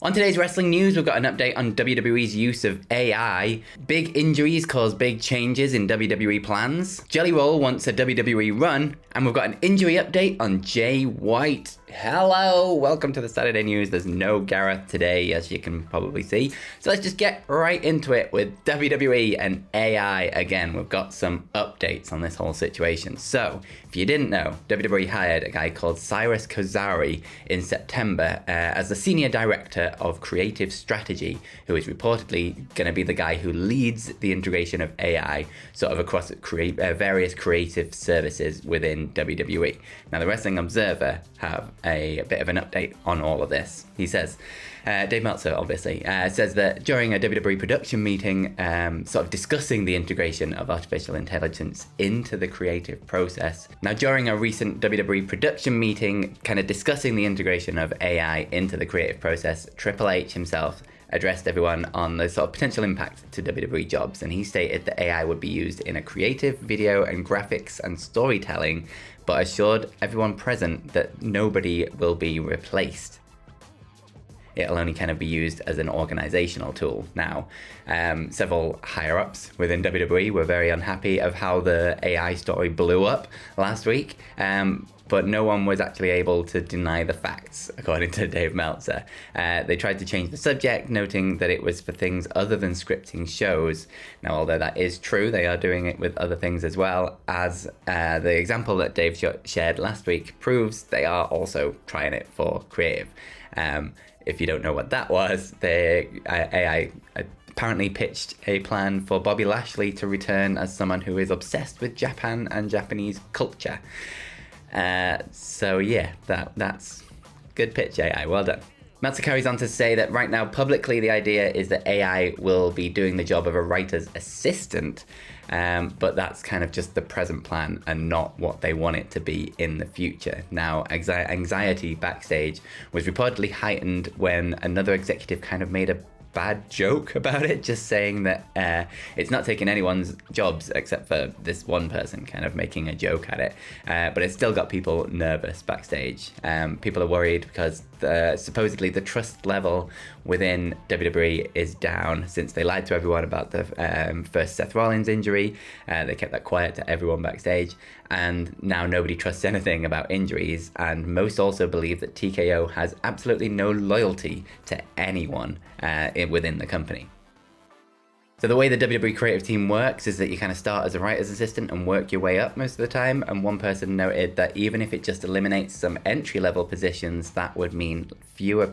On today's wrestling news, we've got an update on WWE's use of AI. Big injuries cause big changes in WWE plans. Jelly Roll wants a WWE run. And we've got an injury update on Jay White. Hello, welcome to the Saturday news. There's no Gareth today, as you can probably see. So let's just get right into it with WWE and AI. Again, we've got some updates on this whole situation. So, if you didn't know, WWE hired a guy called Cyrus Kozari in September as the Senior Director of Creative Strategy, who is reportedly going to be the guy who leads the integration of AI sort of across various creative services within WWE. Now, the Wrestling Observer have a bit of an update on all of this. He says, Dave Meltzer obviously says that during a WWE production meeting, sort of discussing the integration of artificial intelligence into the creative process. Now, during a recent WWE production meeting, kind of discussing the integration of AI into the creative process, Triple H himself addressed everyone on the sort of potential impact to WWE jobs, and he stated that AI would be used in a creative, video and graphics and storytelling, but assured everyone present that nobody will be replaced. It'll only kind of be used as an organizational tool. Now, several higher-ups within WWE were very unhappy of how the AI story blew up last week, but no one was actually able to deny the facts, according to Dave Meltzer. They tried to change the subject, noting that it was for things other than scripting shows. Now, although that is true, they are doing it with other things as well, as the example that Dave shared last week proves. They are also trying it for creative. If you don't know what that was, the AI apparently pitched a plan for Bobby Lashley to return as someone who is obsessed with Japan and Japanese culture. So yeah, that's good pitch, AI. Well done. Meltzer carries on to say that right now, publicly, the idea is that AI will be doing the job of a writer's assistant, but that's kind of just the present plan and not what they want it to be in the future. Now, anxiety backstage was reportedly heightened when another executive kind of made a bad joke about it, just saying that it's not taking anyone's jobs except for this one person kind of making a joke at it, but it's still got people nervous backstage. People are worried because supposedly the trust level within WWE is down since they lied to everyone about the first Seth Rollins injury. They kept that quiet to everyone backstage, and now nobody trusts anything about injuries, and most also believe that TKO has absolutely no loyalty to anyone within the company. So the way the WWE creative team works is that you kind of start as a writer's assistant and work your way up most of the time, and one person noted that even if it just eliminates some entry-level positions, that would mean fewer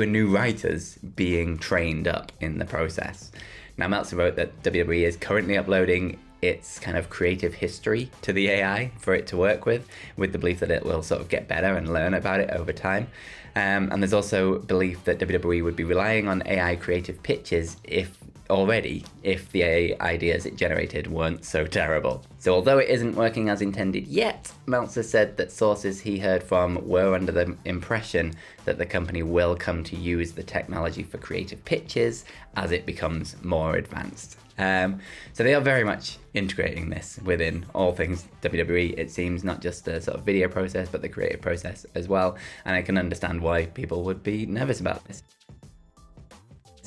new writers being trained up in the process. Now, Meltzer wrote that WWE is currently uploading its kind of creative history to the AI for it to work with the belief that it will sort of get better and learn about it over time. And there's also belief that WWE would be relying on AI creative pitches if the AI ideas it generated weren't so terrible. So although it isn't working as intended yet, Meltzer said that sources he heard from were under the impression that the company will come to use the technology for creative pitches as it becomes more advanced. So they are very much integrating this within all things WWE, it seems, not just the sort of video process, but the creative process as well. And I can understand why people would be nervous about this.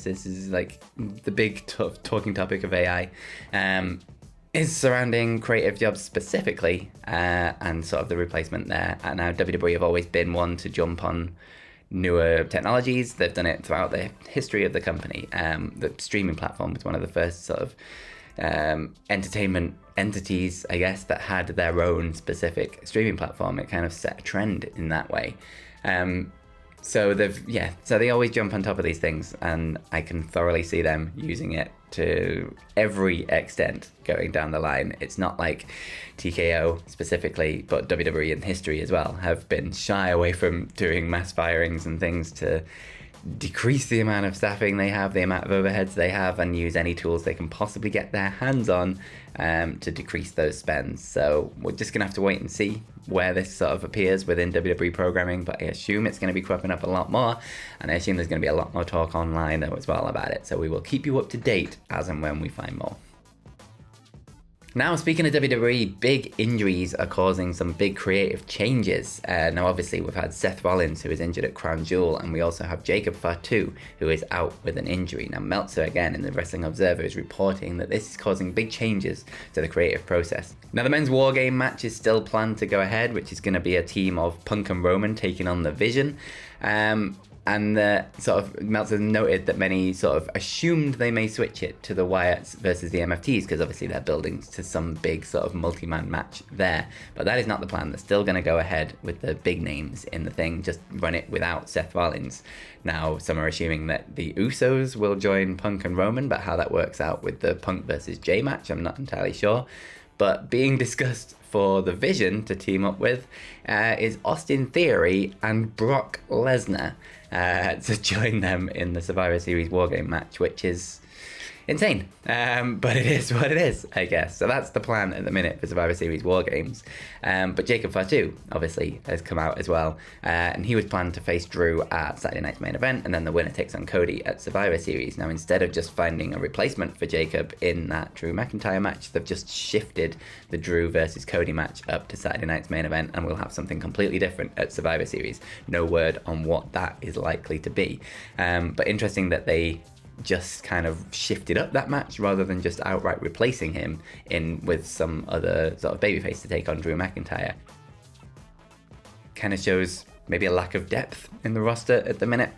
This is like the big talking topic of AI is surrounding creative jobs specifically, and sort of the replacement there. And now WWE have always been one to jump on newer technologies. They've done it throughout the history of the company. The streaming platform was one of the first sort of entertainment entities, I guess, that had their own specific streaming platform. It kind of set a trend in that way. So they always jump on top of these things, and I can thoroughly see them using it to every extent going down the line. It's not like TKO specifically, but WWE in history as well have been shy away from doing mass firings and things to decrease the amount of staffing they have, the amount of overheads they have, and use any tools they can possibly get their hands on to decrease those spends. So we're just going to have to wait and see where this sort of appears within WWE programming, but I assume it's going to be cropping up a lot more, and I assume there's going to be a lot more talk online as well about it. So we will keep you up to date as and when we find more. Now, speaking of WWE, big injuries are causing some big creative changes. Now, obviously, we've had Seth Rollins, who is injured at Crown Jewel, and we also have Jacob Fatu, who is out with an injury. Now, Meltzer, again, in the Wrestling Observer, is reporting that this is causing big changes to the creative process. Now, the men's War Game match is still planned to go ahead, which is going to be a team of Punk and Roman taking on the Vision. And sort of Meltzer noted that many sort of assumed they may switch it to the Wyatts versus the MFTs, because obviously they're building to some big sort of multi-man match there. But that is not the plan. They're still going to go ahead with the big names in the thing, just run it without Seth Rollins. Now, some are assuming that the Usos will join Punk and Roman, but how that works out with the Punk versus Jay match, I'm not entirely sure. But being discussed for the Vision to team up with is Austin Theory and Brock Lesnar to join them in the Survivor Series War Game match, which is insane. But it is what it is, I guess. So that's the plan at the minute for Survivor Series War Games. But Jacob Fatu, obviously, has come out as well. And he was planned to face Drew at Saturday Night's Main Event, and then the winner takes on Cody at Survivor Series. Now, instead of just finding a replacement for Jacob in that Drew McIntyre match, they've just shifted the Drew versus Cody match up to Saturday Night's Main Event, and we'll have something completely different at Survivor Series. No word on what that is likely to be. But interesting that they just kind of shifted up that match rather than just outright replacing him in with some other sort of babyface to take on Drew McIntyre. Kind of shows maybe a lack of depth in the roster at the minute,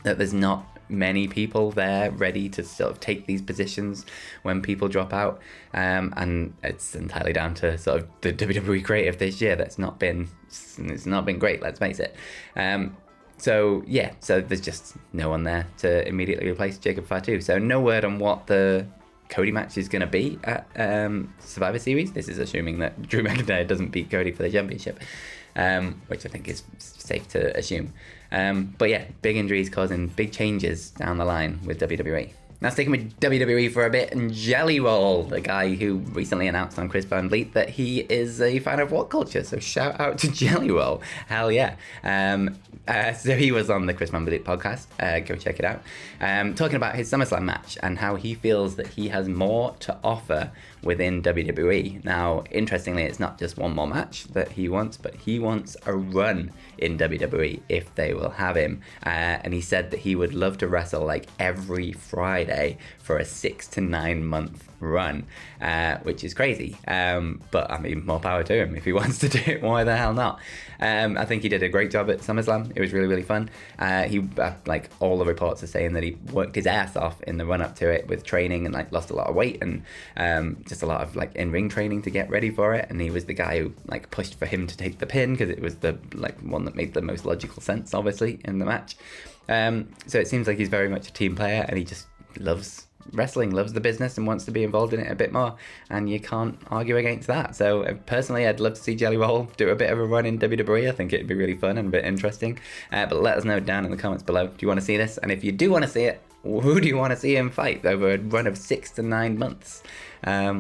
that there's not many people ready to sort of take these positions when people drop out, and it's entirely down to sort of the WWE creative this year it's not been great, let's face it. So there's just no one there to immediately replace Jacob Fatu. So no word on what the Cody match is going to be at Survivor Series. This is assuming that Drew McIntyre doesn't beat Cody for the championship, which I think is safe to assume. But yeah, big injuries causing big changes down the line with WWE. Now sticking with WWE for a bit, and Jelly Roll, the guy who recently announced on Chris Van Vliet that he is a fan of WhatCulture, so shout out to Jelly Roll, hell yeah. So he was on the Chris Van Vliet podcast, go check it out, talking about his SummerSlam match and how he feels that he has more to offer within WWE. Now, interestingly, it's not just one more match that he wants, but he wants a run in WWE if they will have him. And he said that he would love to wrestle like every Friday for a 6 to 9 month run, which is crazy. But I mean, more power to him. If he wants to do it, why the hell not? I think he did a great job at SummerSlam. It was really, really fun. He like all the reports are saying that he worked his ass off in the run up to it with training and like lost a lot of weight and just a lot of like in-ring training to get ready for it. And he was the guy who like pushed for him to take the pin because it was the like one that made the most logical sense, obviously, in the match. So it seems like he's very much a team player, and he just loves wrestling, loves the business, and wants to be involved in it a bit more, and you can't argue against that. So personally, I'd love to see Jelly Roll do a bit of a run in WWE. I think it'd be really fun and a bit interesting, but let us know down in the comments below. Do you want to see this? And if you do want to see it, who do you want to see him fight over a run of 6 to 9 months,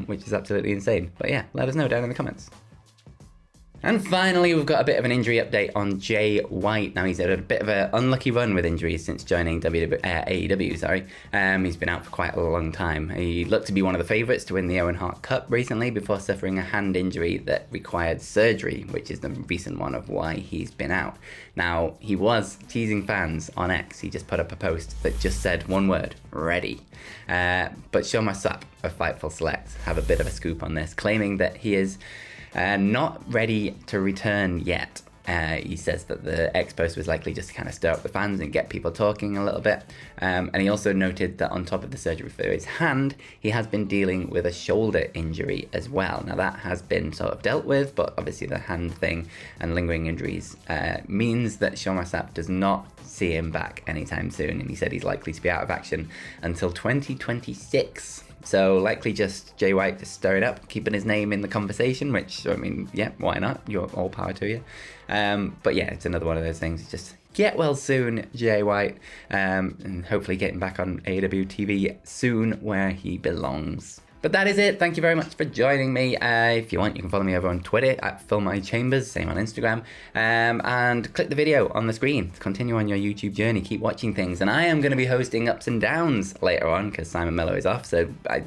which is absolutely insane. But yeah, let us know down in the comments. And finally, we've got a bit of an injury update on Jay White. Now, he's had a bit of an unlucky run with injuries since joining AEW. He's been out for quite a long time. He looked to be one of the favourites to win the Owen Hart Cup recently before suffering a hand injury that required surgery, which is the recent one of why he's been out. Now, he was teasing fans on X. He just put up a post that just said one word, ready. But Show My Sup of Fightful Select have a bit of a scoop on this, claiming that he is not ready to return yet. He says that the X post was likely just to kind of stir up the fans and get people talking a little bit. And he also noted that on top of the surgery for his hand, he has been dealing with a shoulder injury as well. Now that has been sort of dealt with, but obviously the hand thing and lingering injuries means that Shoma Sapp does not see him back anytime soon. And he said he's likely to be out of action until 2026. So likely just Jay White just stir it up, keeping his name in the conversation, which, I mean, yeah, why not? You're all power to you. But yeah, it's another one of those things. Just get well soon, Jay White, and hopefully getting back on AEW TV soon where he belongs. But that is it. Thank you very much for joining me. If you want, you can follow me over on Twitter at FillMyChambers, same on Instagram. And click the video on the screen to continue on your YouTube journey. Keep watching things. And I am going to be hosting Ups and Downs later on because Simon Miller is off. So I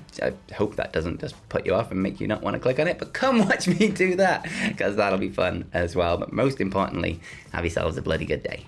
hope that doesn't just put you off and make you not want to click on it. But come watch me do that because that'll be fun as well. But most importantly, have yourselves a bloody good day.